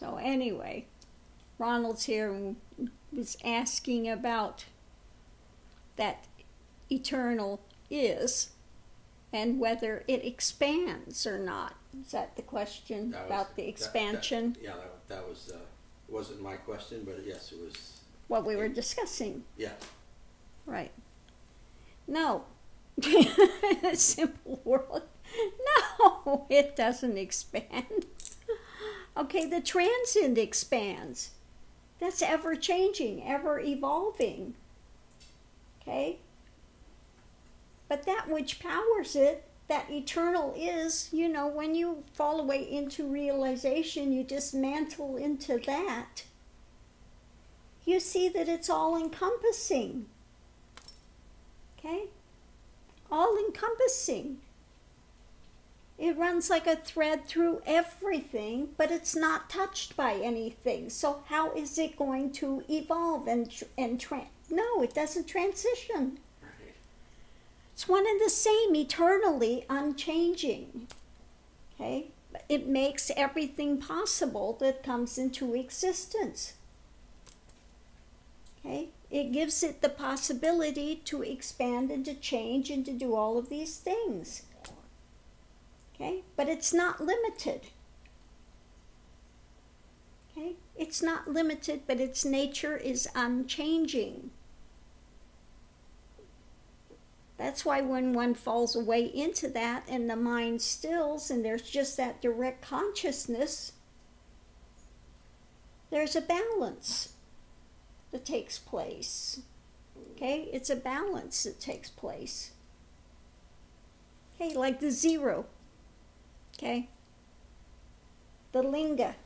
So anyway, Ronald's here and was asking about that eternal is and whether it expands or not. Is that the question about the expansion? That was, wasn't my question, but yes, it was. What we were discussing. Yeah. Right. No. Simple world. No, it doesn't expand. Okay, the transient expands. That's ever changing, ever evolving. Okay? But that which powers it, that eternal is, you know, when you fall away into realization, you dismantle into that, you see that it's all encompassing. Okay? All encompassing. It runs like a thread through everything, but it's not touched by anything. So how is it going to evolve no, it doesn't transition. Right. It's one and the same, eternally unchanging. Okay? It makes everything possible that comes into existence. Okay? It gives it the possibility to expand and to change and to do all of these things. Okay? But it's not limited. Okay? It's not limited, but its nature is unchanging. That's why when one falls away into that and the mind stills and there's just that direct consciousness, there's a balance that takes place. Okay? It's a balance that takes place. Okay, like the zero. Okay? The linga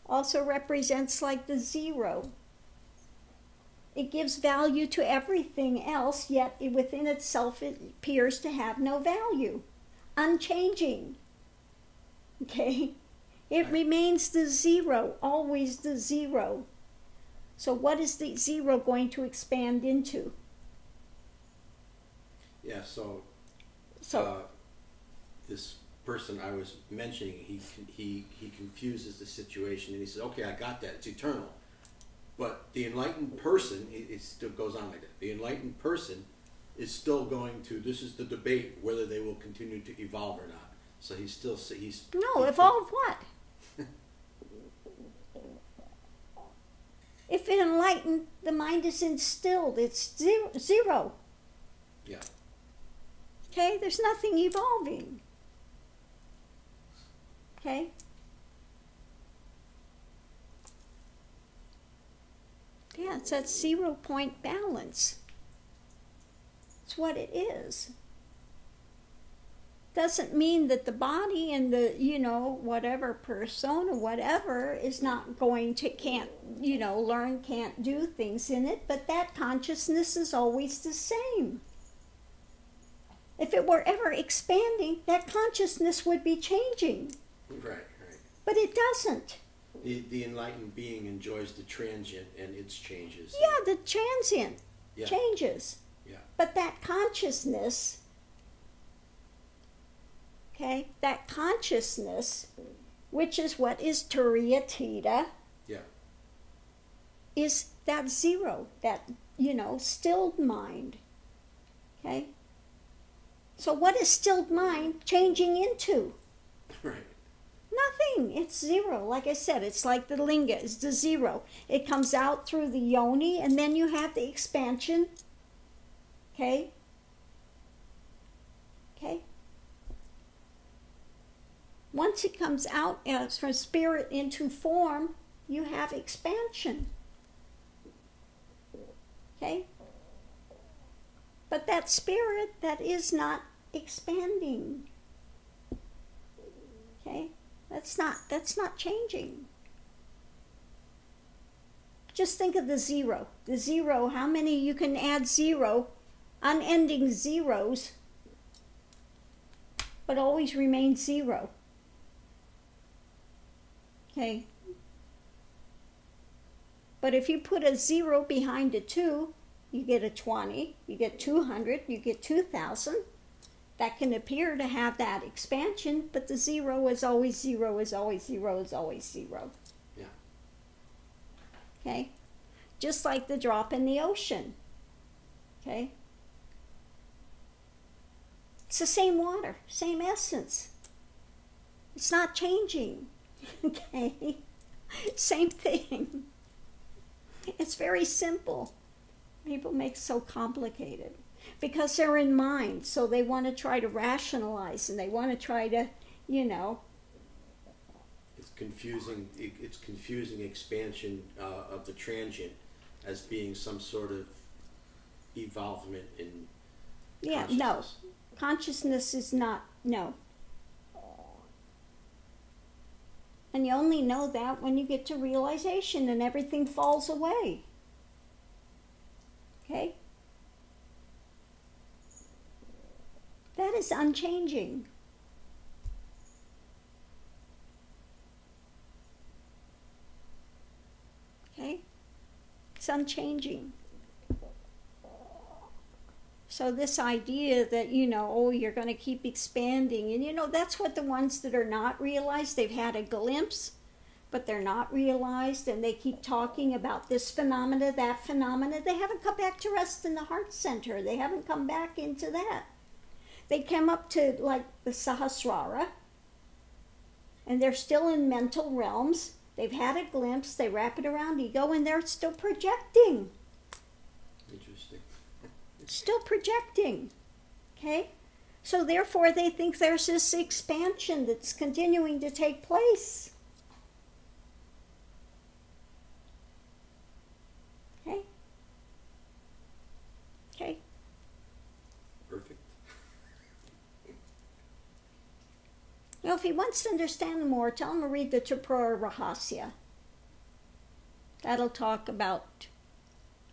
also represents like the zero. It gives value to everything else, yet within itself it appears to have no value. Unchanging. Okay? It remains the zero, always the zero. So what is the zero going to expand into? Yeah, so this person I was mentioning, he confuses the situation and he says, okay, I got that, it's eternal. But the enlightened person, it still goes on like that. The enlightened person is still going to, this is the debate, whether they will continue to evolve or not. So he's still, evolve what? If it enlightened, the mind is instilled. It's zero. Yeah. Okay? There's nothing evolving. Okay? Yeah, it's that 0 point balance. It's what it is. Doesn't mean that the body and the, whatever persona, whatever, is not going to, can't, learn, can't do things in it, but that consciousness is always the same. If it were ever expanding, that consciousness would be changing. Right. But it doesn't. The enlightened being enjoys the transient and its changes. Yeah, the transient changes. Yeah. But that consciousness... Okay, that consciousness, which is what is Turiya Theta, is that zero, that, stilled mind. Okay? So what is stilled mind changing into? Right. Nothing. It's zero. Like I said, it's like the linga, it's the zero. It comes out through the yoni, and then you have the expansion. Okay? Okay? Once it comes out from spirit into form, you have expansion. Okay? But that spirit, that is not expanding. Okay? That's not changing. Just think of the zero. The zero, how many you can add zero, unending zeros, but always remain zero. Okay. But if you put a 0 behind a 2, you get a 20, you get 200, you get 2,000. That can appear to have that expansion, but the 0 is always 0, is always 0, is always 0. Yeah. Okay? Just like the drop in the ocean. Okay? It's the same water, same essence. It's not changing. Okay? Same thing. It's very simple. People make it so complicated because they're in mind, so they want to try to rationalize and they want to try to, you know. It's confusing. It's confusing expansion of the transient as being some sort of evolvement in consciousness. No. Consciousness is not, no. And you only know that when you get to realization and everything falls away. Okay? That is unchanging. Okay? It's unchanging. So this idea that, you know, oh, you're going to keep expanding, and, you know, that's what the ones that are not realized, they've had a glimpse, but they're not realized, and they keep talking about this phenomena, that phenomena. They haven't come back to rest in the heart center. They haven't come back into that. They came up to, like, the Sahasrara, and they're still in mental realms. They've had a glimpse. They wrap it around ego, and they're still projecting. Interesting. Still projecting. Okay? So therefore they think there's this expansion that's continuing to take place. Okay? Okay? Perfect. Well, if he wants to understand more, tell him to read the Tripura Rahasya. That'll talk about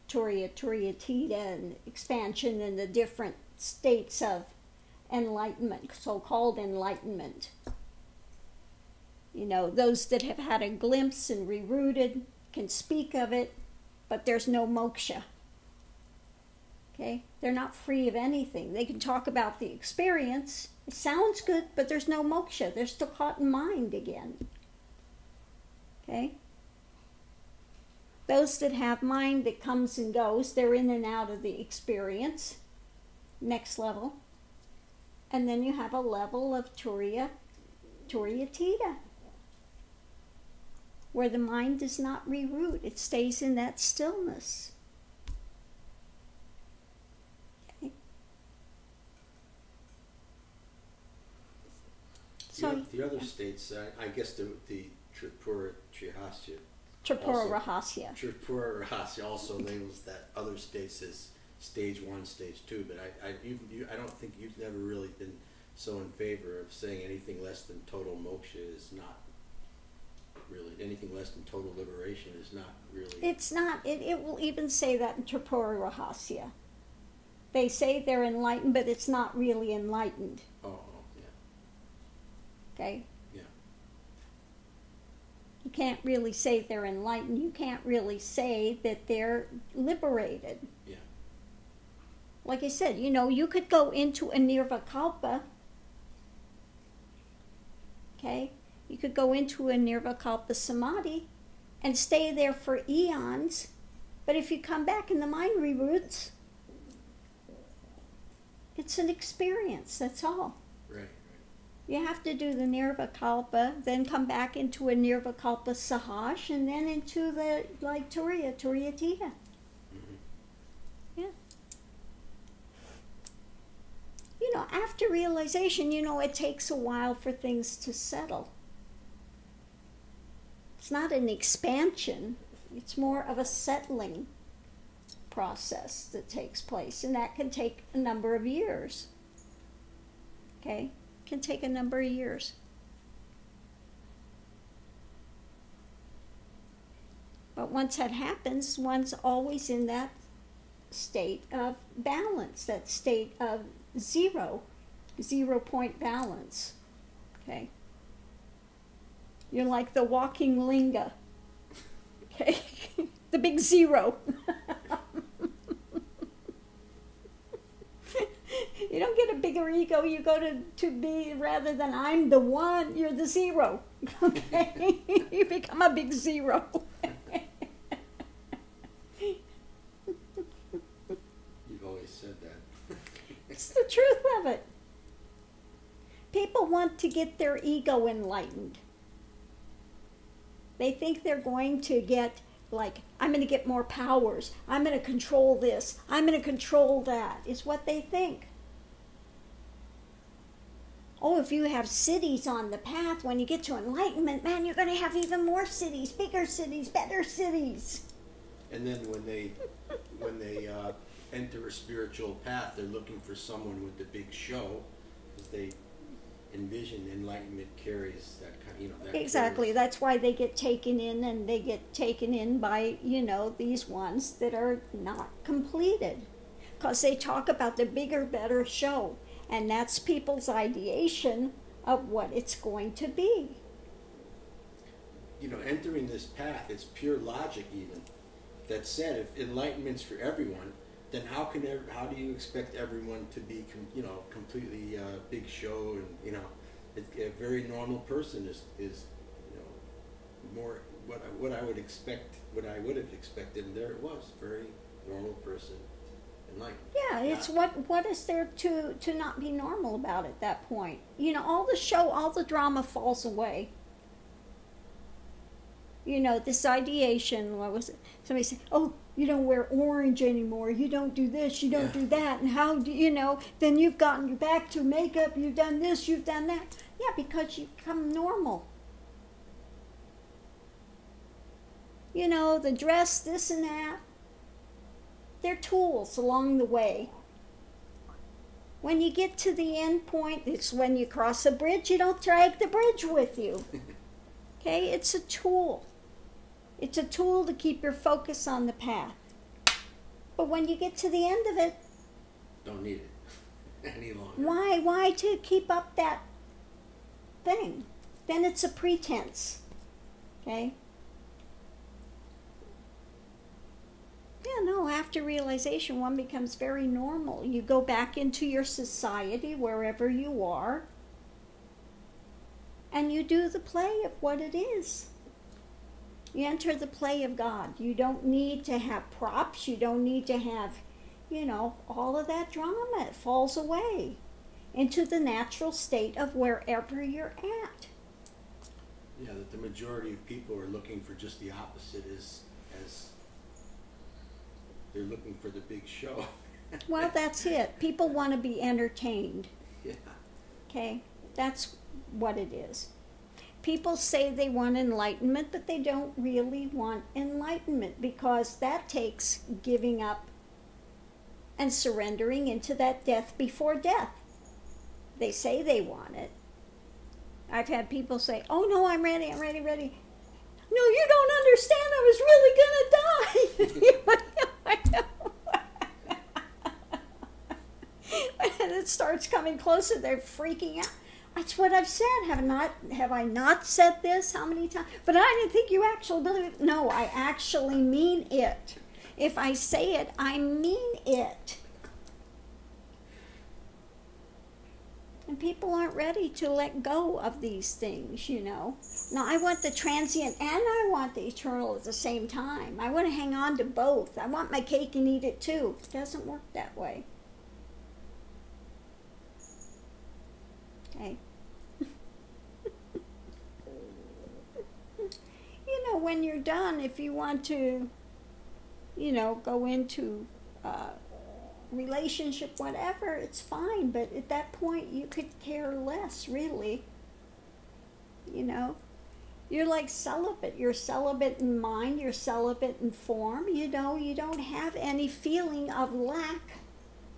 Turiya, Turiyatita, and expansion and the different states of enlightenment, so-called enlightenment. You know, those that have had a glimpse and rerouted can speak of it, but there's no moksha. Okay? They're not free of anything. They can talk about the experience. It sounds good, but there's no moksha. They're still caught in mind again. Okay? Those that have mind that comes and goes, they're in and out of the experience. Next level. And then you have a level of Turiyatita, where the mind does not reroute. It stays in that stillness. Okay. So the other states, I guess the Tripura Rahasya. Tripura Rahasya. Tripura Rahasya also labels that other states as stage 1, stage 2, but I don't think you've never really been so in favor of saying anything less than total moksha is not really, anything less than total liberation is not really. It's not, it will even say that in Tripura Rahasya. They say they're enlightened, but it's not really enlightened. Oh, yeah. Okay? Yeah. You can't really say they're enlightened. You can't really say that they're liberated. Yeah. Like I said, you know, you could go into a nirvikalpa. Okay? You could go into a nirvikalpa samadhi and stay there for eons. But if you come back and the mind reroutes, it's an experience, that's all. Right. You have to do the nirvikalpa, then come back into a nirvikalpa sahaj, and then into the, like, turiyatita. Mm-hmm. Yeah. You know, after realization, you know, it takes a while for things to settle. It's not an expansion. It's more of a settling process that takes place, and that can take a number of years. Okay? Can take a number of years. But once that happens, one's always in that state of balance, that state of 0 point balance. Okay? You're like the walking linga. Okay? The big 0. You don't get a bigger ego, you go to be, rather than I'm the 1, you're the 0. Okay? You become a big 0. want to get their ego enlightened. They think they're going to get, like, I'm going to get more powers. I'm going to control this. I'm going to control that, is what they think. Oh, if you have cities on the path, when you get to enlightenment, man, you're going to have even more cities, bigger cities, better cities. And then when they enter a spiritual path, they're looking for someone with the big show, because they envision enlightenment carries that kind, that Exactly. carries. That's why they get taken in, and they get taken in by, these ones that are not completed. Because they talk about the bigger, better show. And that's people's ideation of what it's going to be. Entering this path, it's pure logic even. That said, if enlightenment's for everyone, then how do you expect everyone to be, completely big show and, a very normal person is more what I would expect, what I would have expected, and there it was, very normal person, enlightened. Yeah, it's what is there to not be normal about at that point? All the show, all the drama falls away. This ideation, what was it? Somebody said, oh, you don't wear orange anymore, you don't do this, you don't do that, and how do then you've gotten back to makeup, you've done this, you've done that. Yeah, because you become normal. The dress, this and that, they're tools along the way. When you get to the end point, it's when you cross a bridge, you don't drag the bridge with you. Okay, it's a tool. It's a tool to keep your focus on the path. But when you get to the end of it, don't need it any longer. Why to keep up that thing? Then it's a pretense. Okay? Yeah, no, after realization, one becomes very normal. You go back into your society, wherever you are, and you do the play of what it is. You enter the play of God. You don't need to have props. You don't need to have, all of that drama. It falls away into the natural state of wherever you're at. Yeah, that the majority of people are looking for just the opposite, as they're looking for the big show. Well, that's it. People want to be entertained. Yeah. Okay? That's what it is. People say they want enlightenment, but they don't really want enlightenment, because that takes giving up and surrendering into that death before death. They say they want it. I've had people say, oh no, I'm ready. No, you don't understand, I was really going to die. When it starts coming closer, they're freaking out. That's what I've said. Have I not said this? How many times? But I didn't think you actually believe it. No, I actually mean it. If I say it, I mean it. And people aren't ready to let go of these things, Now, I want the transient and I want the eternal at the same time. I want to hang on to both. I want my cake and eat it too. It doesn't work that way. Okay. When you're done, if you want to, go into relationship, whatever, it's fine. But at that point, you could care less, really. You're like celibate. You're celibate in mind. You're celibate in form. You don't have any feeling of lack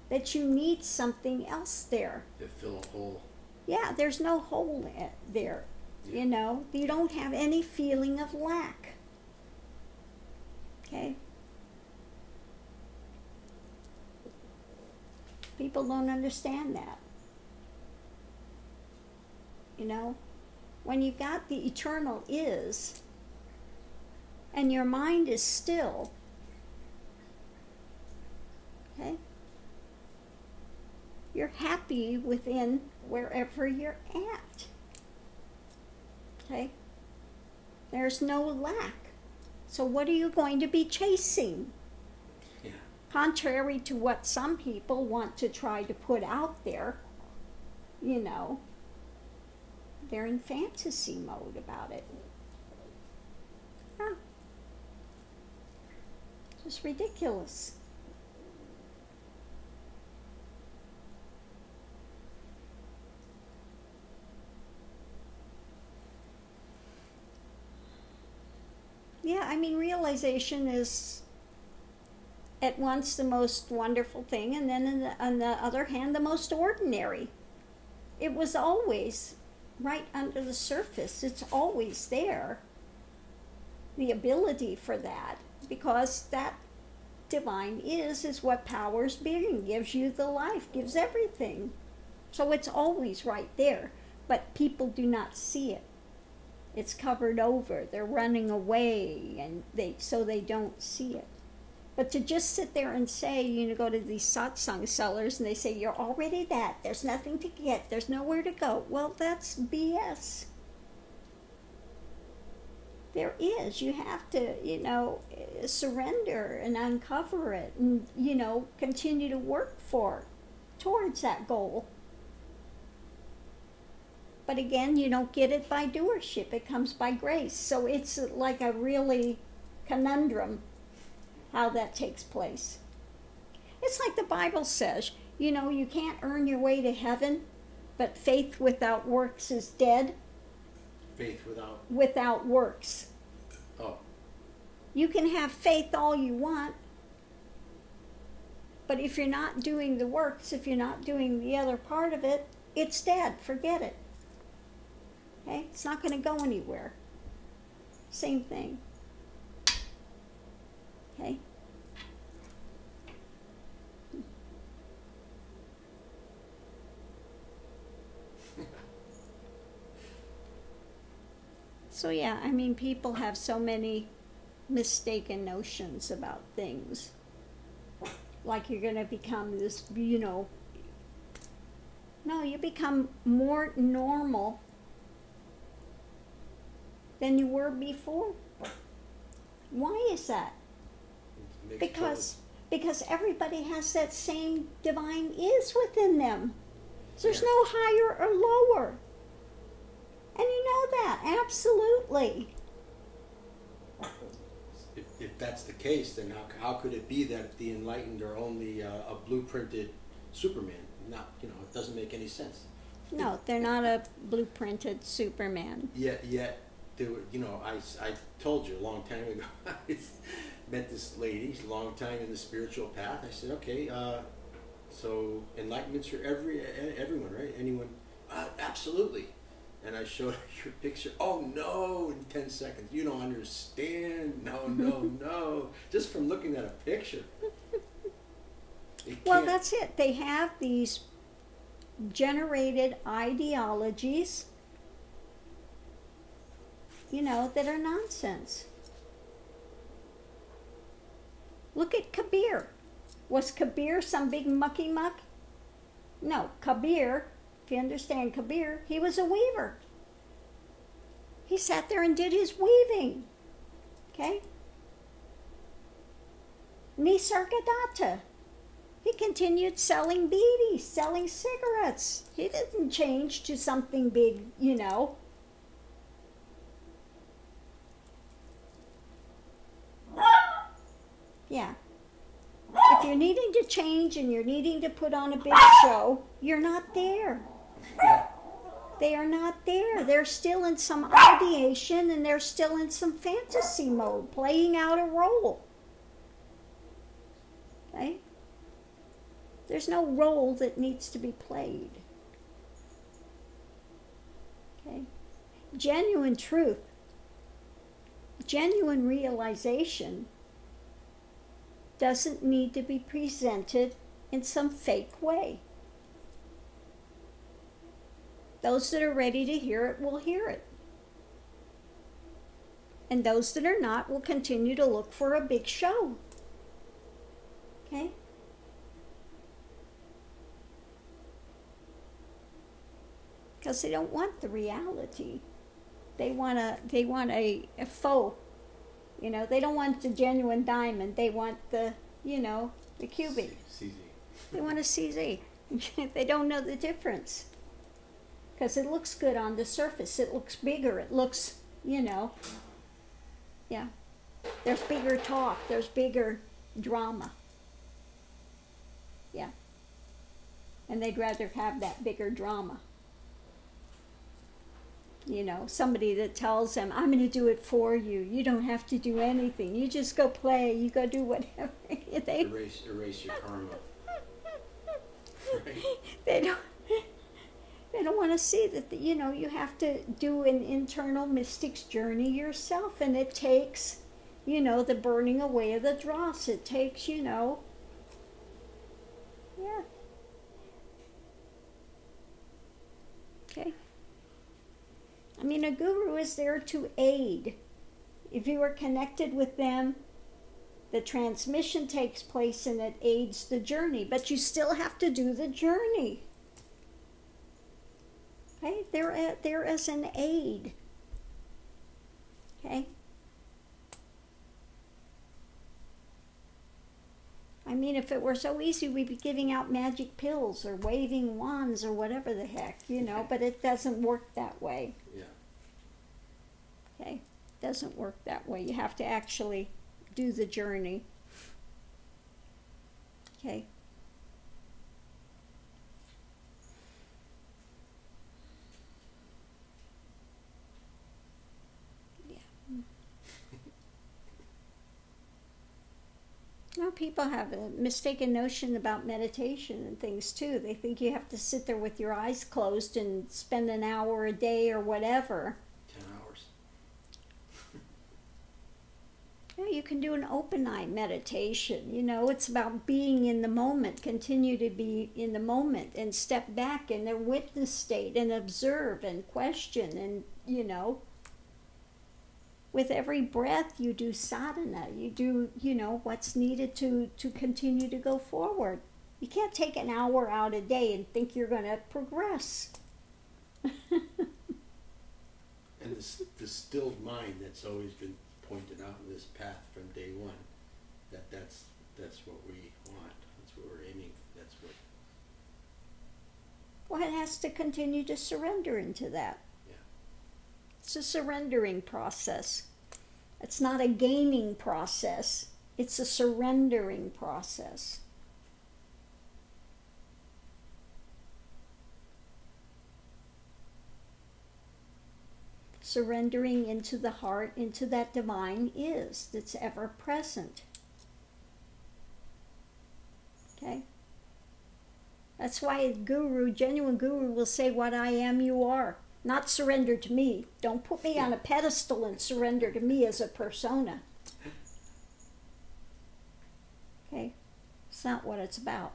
that you need something else there. To fill a hole. Yeah, there's no hole there. Yeah. You don't have any feeling of lack. Okay? People don't understand that. When you've got the eternal is, and your mind is still, okay? You're happy within wherever you're at. Okay? There's no lack. So what are you going to be chasing? Yeah. Contrary to what some people want to try to put out there, They're in fantasy mode about it. Huh. Just ridiculous. Yeah, I mean, realization is at once the most wonderful thing, and then on the other hand, the most ordinary. It was always right under the surface. It's always there. The ability for that, because that divine is what powers being, gives you the life, gives everything. So it's always right there, but people do not see it. It's covered over. They're running away, and so they don't see it. But to just sit there and say, you know, go to these satsang sellers and they say, you're already that. There's nothing to get. There's nowhere to go. Well, that's BS. There is. You have to, you know, surrender and uncover it and, you know, continue to work towards that goal. But again, you don't get it by doership. It comes by grace. So it's like a really conundrum how that takes place. It's like the Bible says, you know, you can't earn your way to heaven, but faith without works is dead. Faith without? Without works. Oh. You can have faith all you want, but if you're not doing the works, if you're not doing the other part of it, it's dead. Forget it. Okay? It's not going to go anywhere. Same thing. Okay? So yeah, I mean, people have so many mistaken notions about things. Like you're going to become this, you know. No, you become more normal than you were before. Why is that? Because everybody has that same divine is within them. So there's no higher or lower. And you know that, absolutely. If that's the case, then how could it be that the enlightened are only a blueprinted Superman? Not, you know, it doesn't make any sense. No, they're not a blueprinted Superman. Yet, there were, you know, I told you a long time ago, I met this lady, a long time in the spiritual path. I said, okay, so enlightenment's for everyone, right? Anyone? Absolutely. And I showed her your picture. Oh no, in 10 seconds. You don't understand. No. Just from looking at a picture. Well, that's it. They have these generated ideologies, you know, that are nonsense. Look at Kabir. Was Kabir some big mucky muck? No, Kabir, if you understand Kabir, he was a weaver. He sat there and did his weaving. Okay? Nisargadatta. He continued selling beedis, selling cigarettes. He didn't change to something big, you know. Yeah. If you're needing to change and you're needing to put on a big show, you're not there. They are not there. They're still in some ideation and they're still in some fantasy mode, playing out a role. Okay? There's no role that needs to be played. Okay? Genuine truth, genuine realization doesn't need to be presented in some fake way. Those that are ready to hear it will hear it. And those that are not will continue to look for a big show. Okay? Because they don't want the reality. They want a faux. You know, they don't want the genuine diamond. They want the, you know, the cubic. CZ. They want a CZ. They don't know the difference. because it looks good on the surface. It looks bigger. It looks, yeah. There's bigger talk. There's bigger drama. Yeah. And they'd rather have that bigger drama. Somebody that tells them, I'm going to do it for you. You don't have to do anything. You just go play. You go do whatever. Erase your karma. Right. They don't want to see that, you have to do an internal mystic's journey yourself. And it takes, the burning away of the dross. It takes, yeah. Okay. I mean, a guru is there to aid. If you are connected with them, the transmission takes place and it aids the journey. But you still have to do the journey. Okay? They're there as an aid. Okay? I mean, if it were so easy, we'd be giving out magic pills or waving wands or whatever the heck, but it doesn't work that way. Yeah. Okay? It doesn't work that way. You have to actually do the journey. Okay? People have a mistaken notion about meditation and things too. They think you have to sit there with your eyes closed and spend an hour a day or whatever. 10 hours. You can do an open eye meditation. It's about being in the moment. Continue to be in the moment and step back in a witness state and observe and question and, with every breath, you do sadhana. You do, what's needed to continue to go forward. You can't take an hour out a day and think you're going to progress. And the stilled mind that's always been pointed out in this path from day one, that's what we want. That's what we're aiming for. That's what. Well, it has to continue to surrender into that. It's a surrendering process. It's not a gaining process. It's a surrendering process. Surrendering into the heart, into that divine is that's ever present. Okay? That's why a guru, genuine guru, will say, what I am, you are. Not surrender to me. Don't put me on a pedestal and surrender to me as a persona. Okay? It's not what it's about.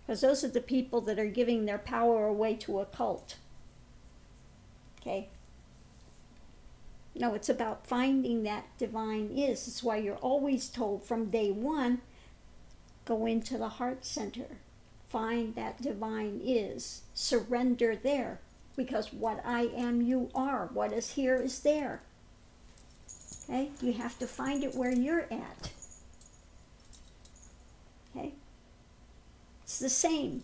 Because those are the people that are giving their power away to a cult. Okay? No, it's about finding that divine is. It's why you're always told from day one, go into the heart center. Find that divine is. Surrender there. Because what I am, you are. What is here is there. Okay? You have to find it where you're at. Okay? It's the same.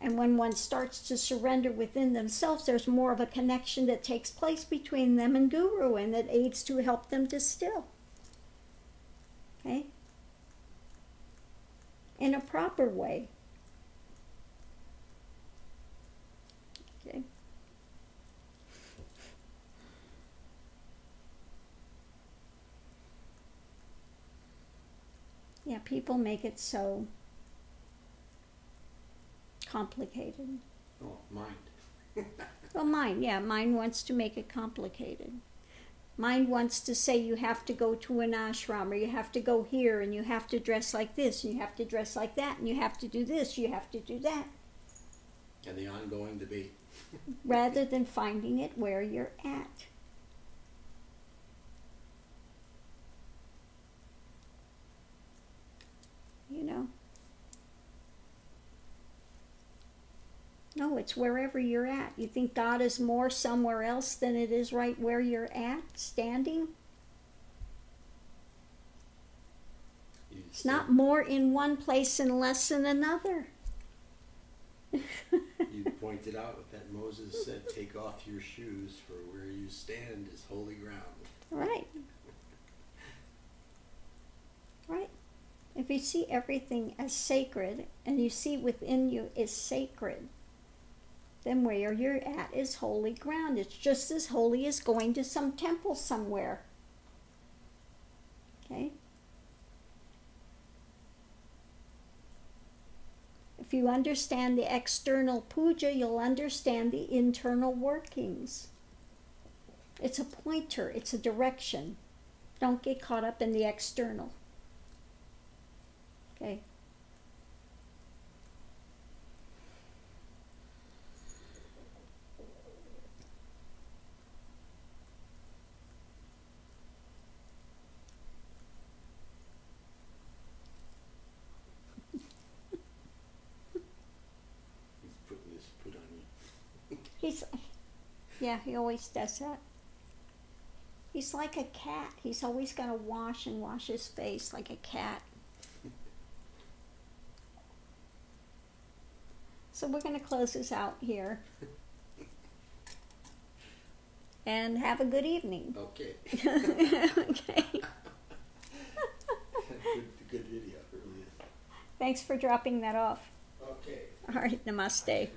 And when one starts to surrender within themselves, there's more of a connection that takes place between them and Guru, and that aids to help them distill. Okay? In a proper way. Okay? Yeah, people make it so complicated. Oh, mind. Well, mind wants to make it complicated. Mind wants to say you have to go to an ashram, or you have to go here, and you have to dress like this, and you have to dress like that, and you have to do this, you have to do that. And the ongoing debate. Rather than finding it where you're at. You know? No, it's wherever you're at. You think God is more somewhere else than it is right where you're at, standing? It's not more in one place and less in another. You pointed out that Moses said, "Take off your shoes, for where you stand is holy ground." Right. Right. If you see everything as sacred, and you see within you is sacred, then where you're at is holy ground. It's just as holy as going to some temple somewhere. Okay? If you understand the external puja, you'll understand the internal workings. It's a pointer, it's a direction. Don't get caught up in the external. Okay? He's putting his foot on you. Yeah, he always does that. He's like a cat. He's always got to wash and wash his face like a cat. So we're going to close this out here. And have a good evening. Okay. Okay. Good video, it really is. Thanks for dropping that off. Okay. All right, namaste.